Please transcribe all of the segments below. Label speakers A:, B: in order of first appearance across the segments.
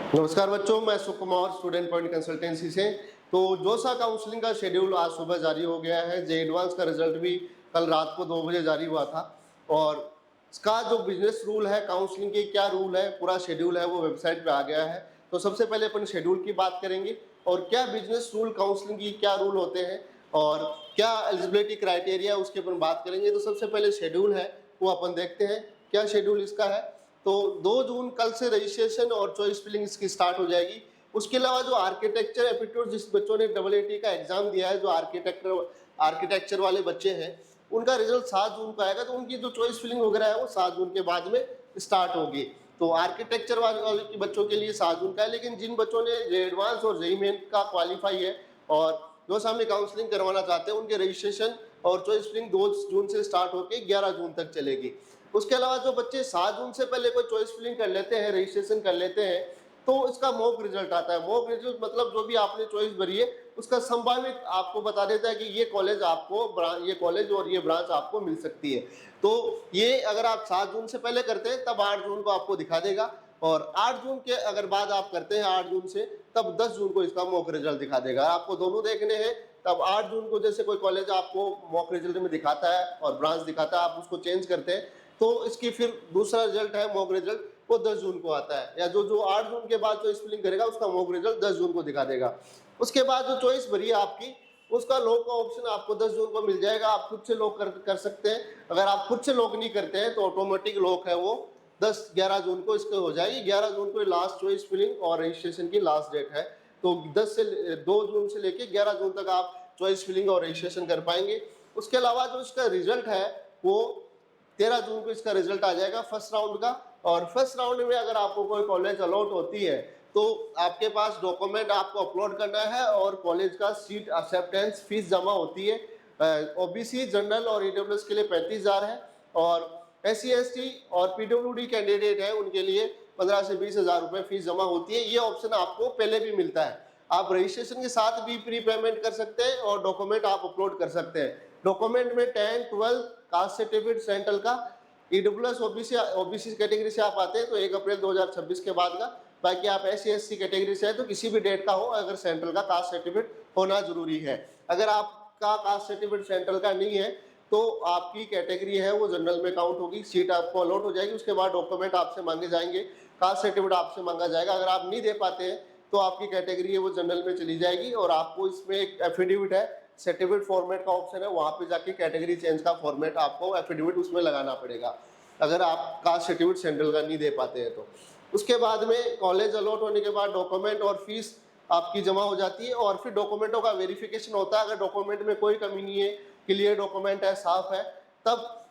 A: नमस्कार बच्चों, मैं सुख कुमार स्टूडेंट पॉइंट कंसल्टेंसी से। तो जोसा काउंसलिंग का शेड्यूल आज सुबह जारी हो गया है। जे एडवांस का रिजल्ट भी कल रात को 2 बजे जारी हुआ था और इसका जो बिजनेस रूल है, काउंसलिंग के क्या रूल है, पूरा शेड्यूल है वो वेबसाइट पे आ गया है। तो सबसे पहले अपन शेड्यूल की बात करेंगे और क्या बिजनेस रूल काउंसलिंग की क्या रूल होते हैं और क्या एलिजिबिलिटी क्राइटेरिया उसके अपन बात करेंगे। तो सबसे पहले शेड्यूल है वो अपन देखते हैं क्या शेड्यूल इसका है। तो 2 जून कल से रजिस्ट्रेशन और चॉइस फिलिंग इसकी स्टार्ट हो जाएगी। उसके अलावा जो आर्किटेक्चर एप्टीट्यूड जिस बच्चों ने AAT का एग्जाम दिया है, जो आर्किटेक्चर वाले बच्चे हैं, उनका रिजल्ट 7 जून को आएगा। तो उनकी जो चॉइस फिलिंग वगैरह है वो 7 जून के बाद में स्टार्ट होगी। तो आर्किटेक्चर वाले के बच्चों के लिए 7 जून का है, लेकिन जिन बच्चों ने जे एडवांस और जेईई मेन का क्वालिफाई है और जो सामने काउंसलिंग करवाना चाहते हैं, उनके रजिस्ट्रेशन और चॉइस फिलिंग 2 जून से स्टार्ट होकर 11 जून तक चलेगी। उसके अलावा जो बच्चे 7 जून से पहले कोई चॉइस फिलिंग कर लेते हैं, रजिस्ट्रेशन कर लेते हैं, तो इसका मॉक रिजल्ट आता है। मॉक रिजल्ट मतलब जो भी आपने चॉइस भरी है उसका संभावित आपको बता देता है कि ये कॉलेज और ये ब्रांच आपको मिल सकती है। तो ये अगर आप 7 जून से पहले करते हैं तब 8 जून को आपको दिखा देगा, और 8 जून के अगर बाद आप करते हैं 8 जून से, तब 10 जून को इसका मॉक रिजल्ट दिखा देगा। आपको दोनों देखने हैं। तब 8 जून को जैसे कोई कॉलेज आपको मॉक रिजल्ट में दिखाता है और ब्रांच दिखाता है, आप उसको चेंज करते हैं, तो इसकी फिर दूसरा रिजल्ट है मॉक रिजल्ट, वो 10 जून को आता है। या जो 8 जून के बाद चॉइस फिलिंग करेगा उसका मॉक रिजल्ट 10 जून को दिखा देगा। उसके बाद जो चॉइस भरी है आपकी, उसका लॉक का ऑप्शन आपको 10 जून को मिल जाएगा। आप खुद से लॉक कर सकते हैं। अगर आप खुद से लॉक नहीं करते हैं तो ऑटोमेटिक लॉक है वो 11 जून को इसको हो जाएगी। 11 जून को लास्ट चॉइस फिलिंग और रजिस्ट्रेशन की लास्ट डेट है। तो 2 जून से लेके 11 जून तक आप चॉइस फिलिंग और रजिस्ट्रेशन कर पाएंगे। उसके अलावा जो इसका रिजल्ट है वो 13 जून को इसका रिजल्ट आ जाएगा फर्स्ट राउंड का। और फर्स्ट राउंड में अगर आपको कोई कॉलेज अलॉट होती है तो आपके पास डॉक्यूमेंट आपको अपलोड करना है और कॉलेज का सीट एक्सेप्टेंस फीस जमा होती है। ओबीसी, जनरल और ईडब्ल्यूएस के लिए 35,000 है, और SC ST और PWD कैंडिडेट है उनके लिए 15 से 20,000 रुपये फीस जमा होती है। ये ऑप्शन आपको पहले भी मिलता है। आप रजिस्ट्रेशन के साथ भी प्री पेमेंट कर सकते हैं और डॉक्यूमेंट आप अपलोड कर सकते हैं। डॉक्यूमेंट में 10, 12 कास्ट सर्टिफिकेट सेंट्रल का, ईडब्ल्यूएस ओबीसी कैटेगरी से आप आते हैं तो 1 अप्रैल 2026 के बाद का। बाकी आप SC ST कैटेगरी से है तो किसी भी डेट का हो, अगर सेंट्रल का कास्ट सर्टिफिकेट होना जरूरी है। अगर आपका कास्ट सर्टिफिकेट सेंट्रल का नहीं है तो आपकी कैटेगरी है वो जनरल में काउंट होगी, सीट आपको अलॉट हो जाएगी। उसके बाद डॉक्यूमेंट आपसे मांगे जाएंगे, कास्ट सर्टिफिकेट आपसे मांगा जाएगा। अगर आप नहीं दे पाते हैं तो आपकी कैटेगरी है वो जनरल में चली जाएगी और आपको इसमें एक एफिडेविट है, सर्टिफिकेट फॉर्मेट का ऑप्शन है, वहाँ पे जाके कैटेगरी चेंज का फॉर्मेट आपको एफिडेविट उसमें लगाना पड़ेगा अगर आप कास्ट सर्टिफिकेट सेंट्रल का नहीं दे पाते हैं तो। उसके बाद में कॉलेज अलॉट होने के बाद डॉक्यूमेंट और फीस आपकी जमा हो जाती है और फिर डॉक्यूमेंटों का वेरिफिकेशन होता है। अगर डॉक्यूमेंट में कोई कमी नहीं है, क्लियर डॉक्यूमेंट है, साफ है, तब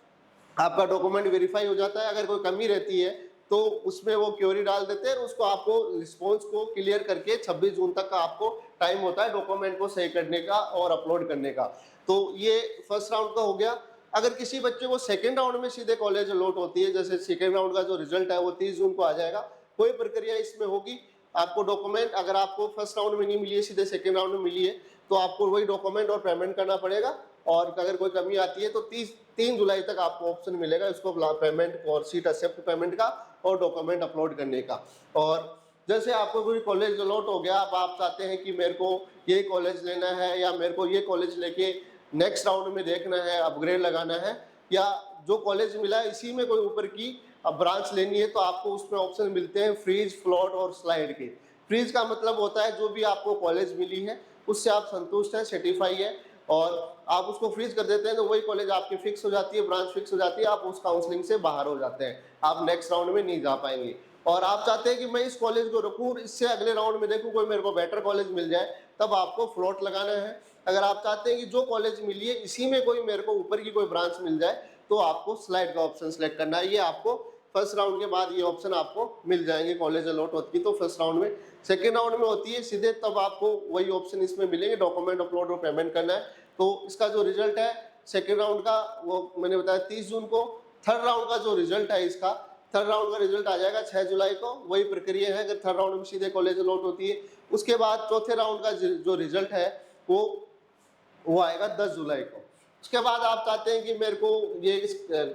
A: आपका डॉक्यूमेंट वेरीफाई हो जाता है। अगर कोई कमी रहती है तो उसमें वो क्वेरी डाल देते हैं, उसको आपको रिस्पॉन्स को क्लियर करके 26 जून तक का आपको टाइम होता है डॉक्यूमेंट को सही करने का और अपलोड करने का। तो ये फर्स्ट राउंड का हो गया। अगर किसी बच्चे को सेकेंड राउंड में सीधे कॉलेज अलॉट होती है, जैसे सेकेंड राउंड का जो रिजल्ट है वो 30 जून को आ जाएगा, कोई प्रक्रिया इसमें होगी। आपको डॉक्यूमेंट अगर आपको फर्स्ट राउंड में नहीं मिली है, सीधे सेकेंड राउंड में मिली है, तो आपको वही डॉक्यूमेंट और पेमेंट करना पड़ेगा। और अगर कोई कमी आती है तो 3 जुलाई तक आपको ऑप्शन मिलेगा इसको पेमेंट और सीट एक्सेप्ट पेमेंट का और डॉक्यूमेंट अपलोड करने का। और जैसे आपको कोई कॉलेज अलॉट हो गया, अब आप चाहते हैं कि मेरे को ये कॉलेज लेना है या मेरे को ये कॉलेज लेके नेक्स्ट राउंड में देखना है, अपग्रेड लगाना है, या जो कॉलेज मिला है इसी में कोई ऊपर की अब ब्रांच लेनी है, तो आपको उसमें ऑप्शन मिलते हैं फ्रीज, फ्लोट और स्लाइड के। फ्रीज का मतलब होता है जो भी आपको कॉलेज मिली है उससे आप संतुष्ट हैं, सेटिफाई है, और आप उसको फ्रीज कर देते हैं तो वही कॉलेज आपकी फिक्स हो जाती है, ब्रांच फिक्स हो जाती है, आप उस काउंसलिंग से बाहर हो जाते हैं, आप नेक्स्ट राउंड में नहीं जा पाएंगे। और आप चाहते हैं कि मैं इस कॉलेज को रखूँ, इससे अगले राउंड में देखूँ कोई मेरे को बेटर कॉलेज मिल जाए, तब आपको फ्लोट लगाना है। अगर आप चाहते हैं कि जो कॉलेज मिली है इसी में कोई मेरे को ऊपर की कोई ब्रांच मिल जाए, तो आपको स्लाइड का ऑप्शन सेलेक्ट करना है। ये आपको फर्स्ट राउंड के बाद ये ऑप्शन आपको मिल जाएंगे। कॉलेज अलॉट होती है तो फर्स्ट राउंड में, सेकेंड राउंड में होती है सीधे, तब आपको वही ऑप्शन इसमें मिलेंगे, डॉक्यूमेंट अपलोड और पेमेंट करना है। तो इसका जो रिजल्ट है सेकेंड राउंड का वो मैंने बताया 30 जून को। थर्ड राउंड का जो रिजल्ट है इसका, थर्ड राउंड का रिजल्ट आ जाएगा 6 जुलाई को। वही प्रक्रिया है, अगर थर्ड राउंड में सीधे कॉलेज अलॉट होती है। उसके बाद चौथे राउंड का जो रिजल्ट है वो आएगा 10 जुलाई को। उसके बाद आप चाहते हैं कि मेरे को ये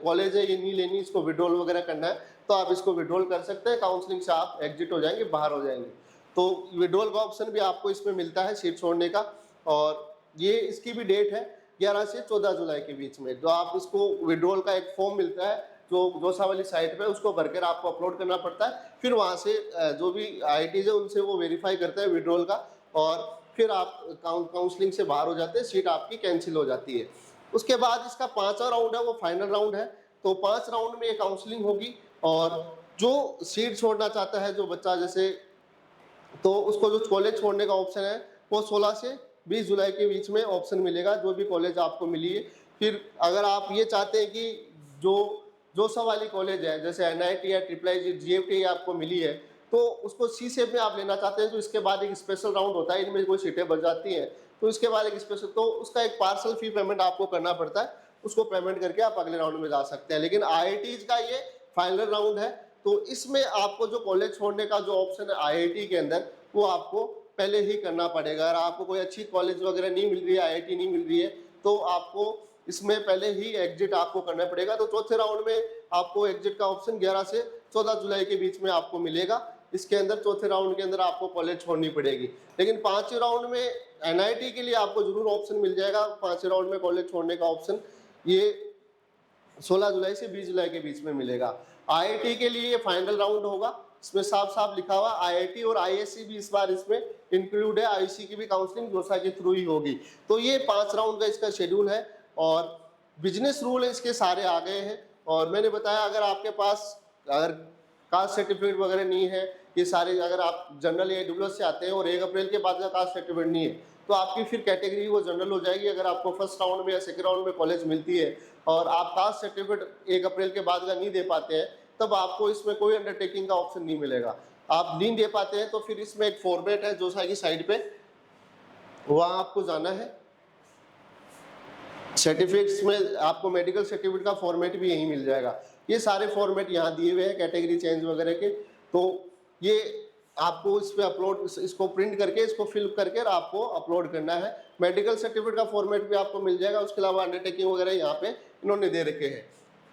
A: कॉलेज है ये नहीं लेनी, इसको विड्रॉल वगैरह करना है, तो आप इसको विड्रॉल कर सकते हैं, काउंसलिंग से आप एग्जिट हो जाएंगे, बाहर हो जाएंगे। तो विड्रॉल का ऑप्शन भी आपको इसमें मिलता है सीट छोड़ने का, और ये इसकी भी डेट है 11 से 14 जुलाई के बीच में। जो आप इसको विड्रॉल का एक फॉर्म मिलता है जो जोसा वाली साइट पे, उसको भरकर आपको अपलोड करना पड़ता है। फिर वहाँ से जो भी IITs है उनसे वो वेरीफाई करते हैं विड्रॉल का, और फिर आप काउंसलिंग से बाहर हो जाते हैं, सीट आपकी कैंसिल हो जाती है। उसके बाद इसका 5वां राउंड है वो फाइनल राउंड है। तो 5 राउंड में ये काउंसलिंग होगी, और जो सीट छोड़ना चाहता है जो बच्चा, जैसे तो उसको जो कॉलेज छोड़ने का ऑप्शन है वो 16 से 20 जुलाई के बीच में ऑप्शन मिलेगा, जो भी कॉलेज आपको मिली है। फिर अगर आप ये चाहते हैं कि जो सब वाली कॉलेज है, जैसे NIT या IIIT GFT आपको मिली है, तो उसको सी सेप में आप लेना चाहते हैं, तो इसके बाद एक स्पेशल राउंड होता है, इनमें कोई सीटें बच जाती हैं, तो इसके बाद एक स्पेशल, तो उसका एक पार्सल फी पेमेंट आपको करना पड़ता है, उसको पेमेंट करके आप अगले राउंड में जा सकते हैं। लेकिन IITs का ये फाइनल राउंड है, तो इसमें आपको जो कॉलेज छोड़ने का जो ऑप्शन है IIT के अंदर, वो आपको पहले ही करना पड़ेगा। अगर आपको कोई अच्छी कॉलेज वगैरह नहीं मिल रही है, IIT नहीं मिल रही है, तो आपको इसमें पहले ही एग्जिट आपको करना पड़ेगा। तो चौथे राउंड में आपको एग्जिट का ऑप्शन 11 से 14 जुलाई के बीच में आपको मिलेगा। इसके अंदर चौथे राउंड के अंदर आपको कॉलेज छोड़नी पड़ेगी। लेकिन 5वें राउंड में NIT के लिए आपको जरूर ऑप्शन मिल जाएगा, 5वें राउंड में कॉलेज छोड़ने का ऑप्शन, ये 16 जुलाई से 20 जुलाई के बीच में मिलेगा। IIT के लिए ये फाइनल राउंड होगा, इसमें साफ साफ लिखा हुआ IIT और ISC भी इस बार इसमें इंक्लूड है। IC की भी काउंसलिंग जोसा के थ्रू ही होगी। तो ये 5 राउंड का इसका शेड्यूल है, और बिजनेस रूल इसके सारे आ गए हैं। और मैंने बताया अगर आपके पास अगर कास्ट सर्टिफिकेट वगैरह नहीं है, ये सारे, अगर आप जनरल या AWS से आते हैं और 1 अप्रैल के बाद का कास्ट सर्टिफिकेट नहीं है, तो आपकी फिर कैटेगरी वो जनरल हो जाएगी। अगर आपको फर्स्ट राउंड में या सेकंड राउंड में कॉलेज मिलती है और आप कास्ट सर्टिफिकेट 1 अप्रैल के बाद का नहीं दे पाते हैं, तब आपको इसमें कोई अंडरटेकिंग का ऑप्शन नहीं मिलेगा। आप नहीं दे पाते हैं तो फिर इसमें एक फॉर्मेट है जोसा की साइड पे, वहाँ आपको जाना है। सर्टिफिकेट्स में आपको मेडिकल सर्टिफिकेट का फॉर्मेट भी यहीं मिल जाएगा। ये सारे फॉर्मेट यहाँ दिए हुए हैं कैटेगरी चेंज वगैरह के। तो ये आपको इस पे अपलोड, इसको प्रिंट करके, इसको फिल करके आपको अपलोड करना है। मेडिकल सर्टिफिकेट का फॉर्मेट भी आपको मिल जाएगा। उसके अलावा अंडरटेकिंग वगैरह यहाँ पे इन्होंने दे रखे हैं।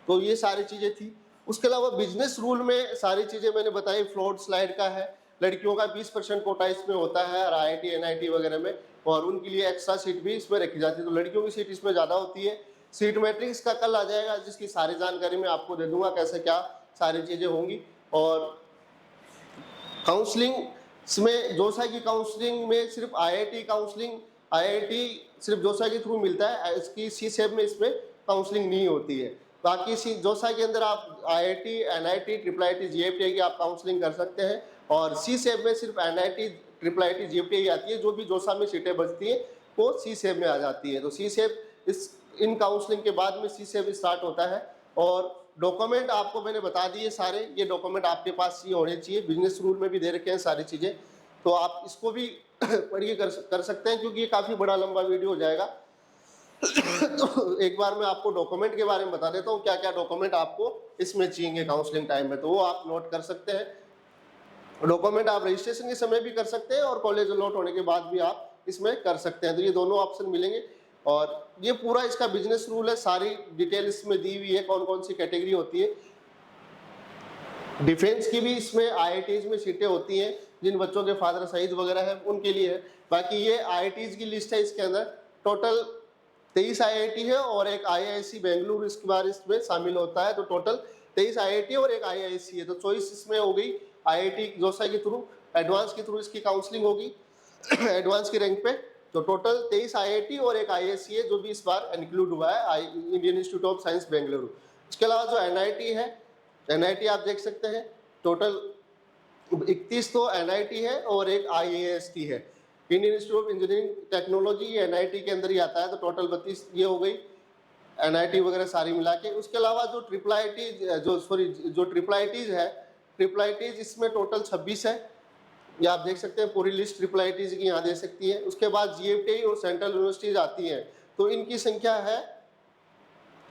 A: तो ये सारी चीज़ें थी। उसके अलावा बिजनेस रूल में सारी चीज़ें मैंने बताई। फ्लोट स्लाइड का है, लड़कियों का 20% कोटा इसमें होता है और IIT NIT वगैरह में, और उनके लिए एक्स्ट्रा सीट भी इसमें रखी जाती है। तो लड़कियों की सीट इसमें ज़्यादा होती है। सीट मैट्रिक्स का कल आ जाएगा, जिसकी सारी जानकारी मैं आपको दे दूंगा कैसे क्या सारी चीज़ें होंगी। और काउंसलिंग में जोसा की काउंसलिंग में सिर्फ IIT काउंसलिंग, IIT सिर्फ जोसा के थ्रू मिलता है। इसकी सी सेप में इसमें काउंसलिंग नहीं होती है। बाकी जोसा के अंदर आप IIT NIT IIIT GFT की आप काउंसलिंग कर सकते हैं, और सी सेप में सिर्फ NIT IIIT GFT आती है। जो भी जोसा में सीटें बचती हैं वो सी सेप में आ जाती है। तो सी सेप इन काउंसलिंग के बाद में सी सेप स्टार्ट होता है। और डॉक्यूमेंट आपको मैंने बता दिए सारे, ये डॉक्यूमेंट आपके पास ही होने चाहिए। बिजनेस रूल में भी दे रखे हैं सारी चीज़ें, तो आप इसको भी पढ़िए कर सकते हैं, क्योंकि ये काफ़ी बड़ा लंबा वीडियो हो जाएगा। तो एक बार मैं आपको डॉक्यूमेंट के बारे में बता देता हूँ, क्या क्या डॉक्यूमेंट आपको इसमें चाहिए काउंसलिंग टाइम में, तो वो आप नोट कर सकते हैं। डॉक्यूमेंट आप रजिस्ट्रेशन के समय भी कर सकते हैं और कॉलेज अलॉट होने के बाद भी आप इसमें कर सकते हैं। तो ये दोनों ऑप्शन मिलेंगे, और ये पूरा इसका बिजनेस रूल है। सारी डिटेल इसमें दी हुई है, कौन कौन सी कैटेगरी होती है। डिफेंस की भी इसमें IITs में सीटें होती हैं, जिन बच्चों के फादर शहीद वगैरह है उनके लिए है। बाकी ये IITs की लिस्ट है। इसके अंदर टोटल 23 IIT है और एक IISc बेंगलुरु इसके बार इसमें शामिल होता है। तो टोटल 23 IIT और एक IISc है। तो चॉइस इसमें हो गई IIT जोसा के थ्रू, एडवांस के थ्रू इसकी काउंसलिंग होगी एडवांस की रैंक पे। तो टोटल 23 IIT और एक IISc है जो भी इस बार इंक्लूड हुआ है, Indian institute of science Bengaluru. इसके अलावा जो NIT है, NIT आप देख सकते हैं टोटल 31 तो NIT है और एक IAST है, Indian institute of engineering technology, NIT के अंदर ही आता है। तो टोटल 32 ये हो गई NIT वगैरह सारी मिला के। उसके अलावा जो ट्रिपल IITs है, ट्रिपल IITs इसमें टोटल 26 है। ये आप देख सकते हैं पूरी लिस्ट ट्रिपल IITs की यहाँ दे सकती है। उसके बाद GFT और सेंट्रल यूनिवर्सिटीज आती हैं, तो इनकी संख्या है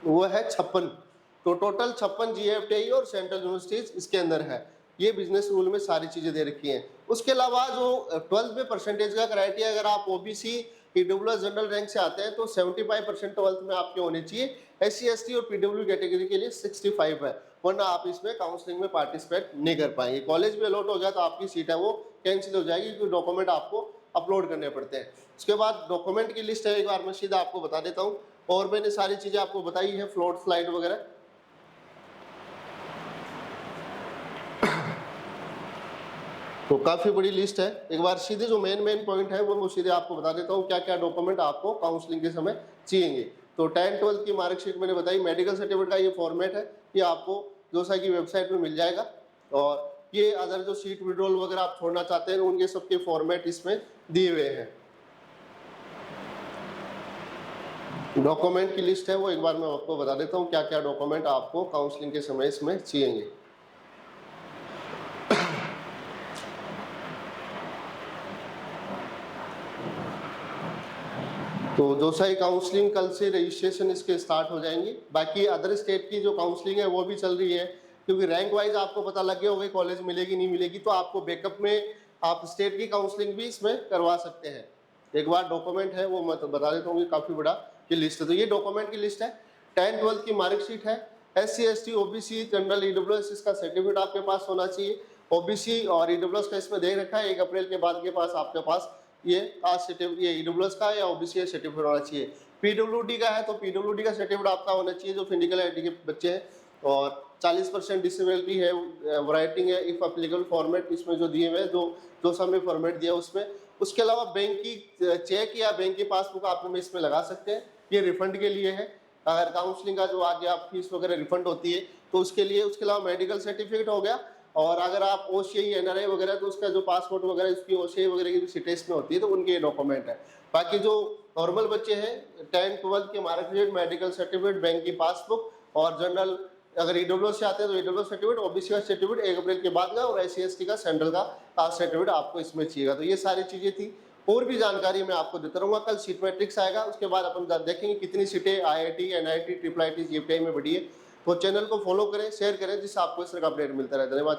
A: वो है 56। तो टोटल 56 GFT और सेंट्रल यूनिवर्सिटीज इसके अंदर है। ये बिजनेस रूल में सारी चीज़ें दे रखी हैं। उसके अलावा जो 12th में परसेंटेज का क्राइटेरिया, अगर आप OBC EWS जनरल रैंक से आते हैं तो 75% 12th में आपके होने चाहिए। SC ST और PW कैटेगरी के लिए 65 है। वरना आप इसमें काउंसलिंग में पार्टिसिपेट नहीं कर पाएंगे। कॉलेज भी अलॉट हो गया तो आपकी सीट है वो कैंसिल हो जाएगी, क्योंकि डॉक्यूमेंट आपको अपलोड करने पड़ते हैं। उसके बाद डॉक्यूमेंट की लिस्ट है, एक बार मैं सीधा आपको बता देता हूँ। और मैंने सारी चीज़ें आपको बताई है, फ्लोट स्लाइड वगैरह। तो काफ़ी बड़ी लिस्ट है। एक बार सीधे जो मेन पॉइंट है वो मैं सीधे आपको बता देता हूँ, क्या क्या डॉक्यूमेंट आपको काउंसलिंग के समय चाहिए। तो 10-12 की मार्कशीट मैंने बताई, मेडिकल सर्टिफिकेट का ये फॉर्मेट है, ये आपको जोसा की वेबसाइट में मिल जाएगा। और ये अदर जो सीट विड्रॉल वगैरह आप छोड़ना चाहते हैं उनके सबके फॉर्मेट इसमें दिए हुए हैं। डॉक्यूमेंट की लिस्ट है वो एक बार मैं आपको बता देता हूँ, क्या क्या डॉक्यूमेंट आपको काउंसलिंग के समय इसमें चाहिए। तो जोसा ही काउंसलिंग कल से रजिस्ट्रेशन इसके स्टार्ट हो जाएंगी। बाकी अदर स्टेट की जो काउंसलिंग है वो भी चल रही है, क्योंकि रैंक वाइज आपको पता लग गया होगा कॉलेज मिलेगी नहीं मिलेगी, तो आपको बैकअप में आप स्टेट की काउंसलिंग भी इसमें करवा सकते हैं। एक बार डॉक्यूमेंट है वो मैं तो बता देता हूँ, काफ़ी बड़ा की लिस्ट है। तो ये डॉक्यूमेंट की लिस्ट है। 10-12 की मार्कशीट है, SC ST OBC general EWS इसका सर्टिफिकेट आपके पास होना चाहिए। OBC और EWS का इसमें दे रखा है 1 अप्रैल के बाद के पास आपके पास ये कास्ट सर्टिफिकेट, ये EWS का या OBC सर्टिफिकेट होना चाहिए। PWD का है तो PWD का सर्टिफिकेट आपका होना चाहिए जो फिजिकल एलिटी के बच्चे हैं। और 40% डिसेबिलिटी है, राइटिंग है, इफ एप्लीकेबल फॉर्मेट इसमें जो दिए हुए हैं, जो समय फॉर्मेट दिया उसमें। उसके अलावा बैंक की चेक या बैंक की पासबुक आप इसमें लगा सकते हैं, ये रिफंड के लिए है। अगर काउंसलिंग का जो आगे आप फीस वगैरह रिफंड होती है तो उसके लिए। उसके अलावा मेडिकल सर्टिफिकेट हो गया, और अगर आप OCI NRI वगैरह तो उसका जो पासपोर्ट वगैरह उसकी OCI वगैरह की सिटेस में होती है तो उनके डॉक्यूमेंट है। बाकी जो नॉर्मल बच्चे हैं 10-12 के मार्कशीट, मेडिकल सर्टिफिकेट, बैंक की पासबुक और जनरल अगर EWS से आते हैं तो EWS सर्टिफिकेट, OBC का सर्टिफिकेट 1 अप्रैल के बाद का, और SC ST का सेंट्रल का कास्ट सर्टिफिकेट आपको इसमें चाहिएगा। तो ये सारी चीज़ें थी। और भी जानकारी मैं आपको देता रहूँगा। कल सीट मैट्रिक्स आएगा, उसके बाद अपन देखेंगे कितनी सीटें IIT NIT IIIT JPI में बढ़ी है। तो चैनल को फॉलो करें, शेयर करें, जिससे आपको इस तरह का अपडेट मिलता रहे। धन्यवाद।